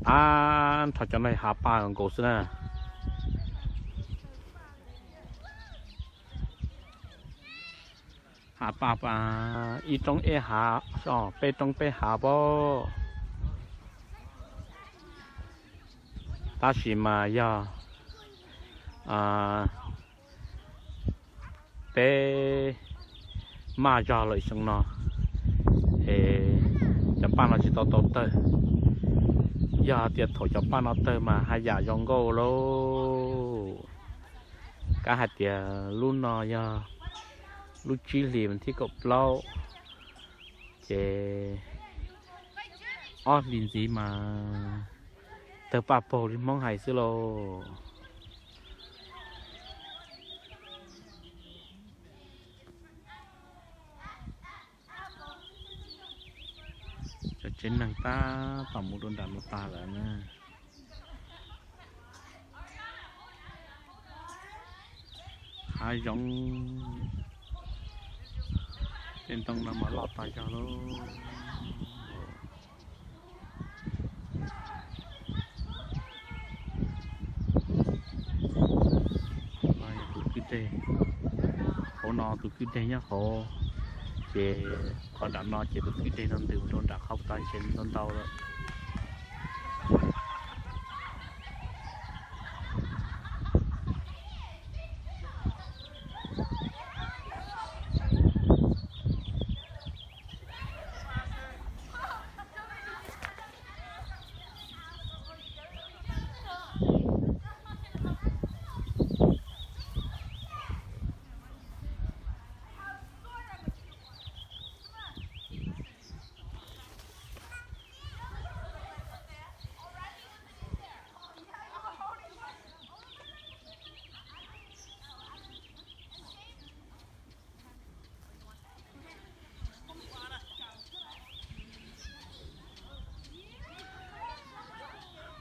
thật cho này hạ ba còn cổ xưa nè hạ ba ít trong e hạ bê trong bê hạ bó ta chỉ mà ya bê mà ra lại xong nó cho ba nó chỉ tao tao tơ giờ tiệt thổi cho ba nó tơ mà hai giả dòng gỗ lô cả hai tiệt luôn nó giờ lúc chỉ liền thì cột lâu chế liền gì mà tơ ba bồ đi mong hải xưa lô cho trên nàng ta bằng một đồn đàn một ta rồi nè hai giống trên tông là mà lọt tay cho nó cái tê hồ nọ từ cái tê nhá hồ chế còn đã nó chế từ cái tê nó từ đồn đã khóc tay trên con tàu rồi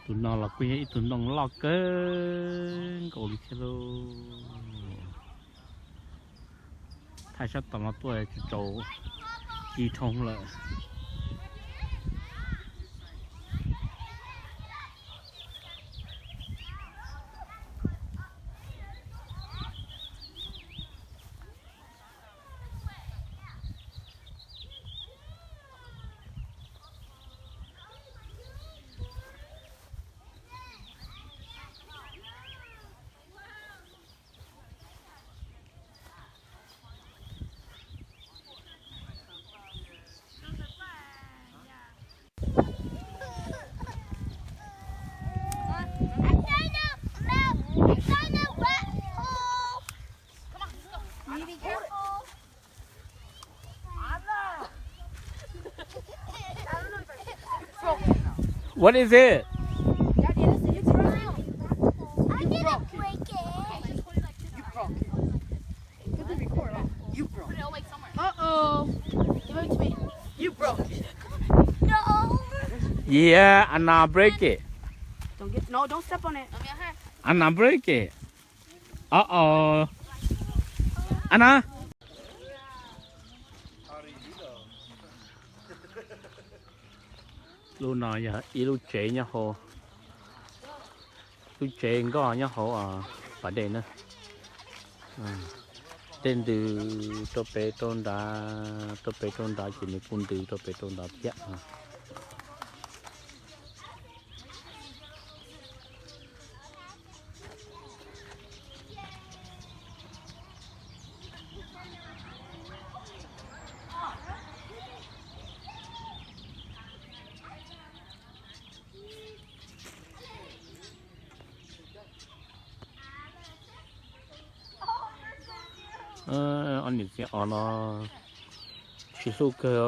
tụi nó là quy tụi nó lo cơ cổ đi theo thay sát tao nó tuổi trâu đi thông lại What is it? Daddy, it's broke. I didn't break it. You broke it. Put the record on. You broke it. Uh-oh. Give it to me. You broke it. No. Yeah, Anna break it. Don't step on it. Anna break it. Uh-oh. Anna. Lúc nào giờ lúc chế nhá hồ lúc chế có nhá hồ vấn đề nữa tên từ tôi bé tôn đá chỉ nên phun từ tôi bé tôn đá thiệt anh nhìn xem nó chỉ số cơ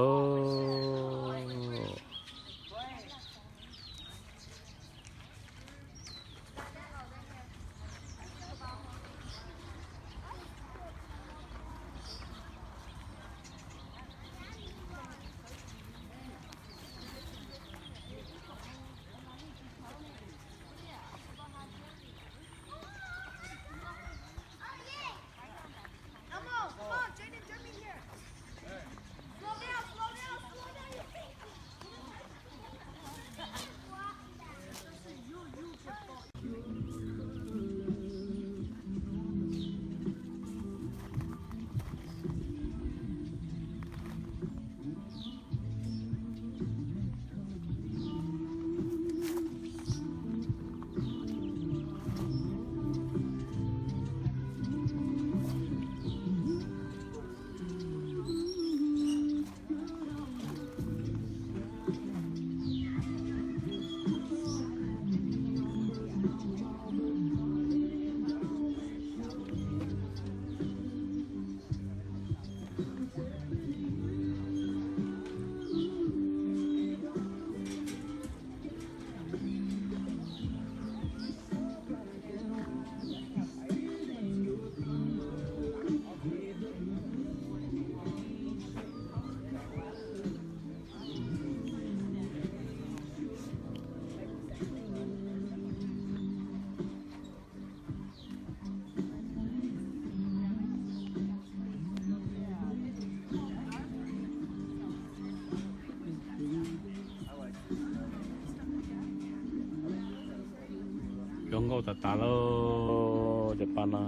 ngô tà tà lô để bà nà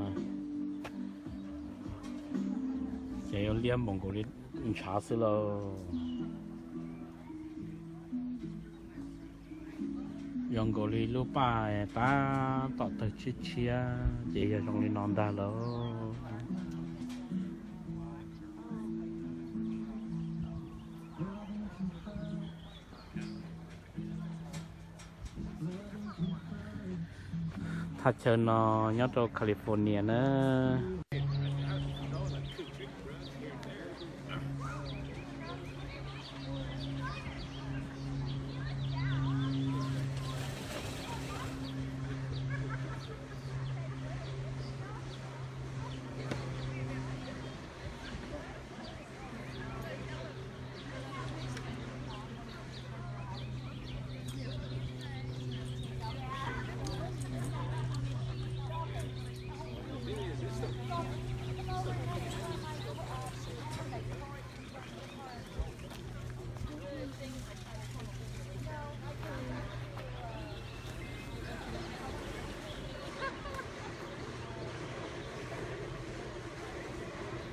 chạy ông liêm bông cổ đi trả sư lô dòng cổ đi lúc bà ta tọt tới chia chia chạy ra trong đi non đà lôถ้าเชิญนอยอดโตแคลิฟอร์เนียนะ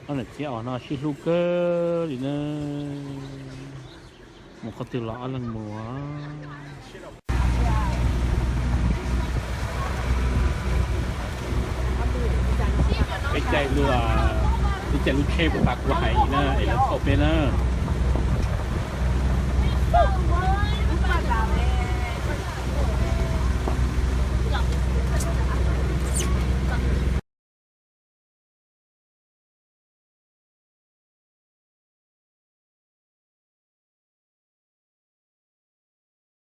อันนี้ที่อ่อนชิลูเกอร์ดินะมันก็ติดล้อลังมัวไปใจเรือไปใจลูกเชฟปากไหวนะไอ้แล้วตบไปนะ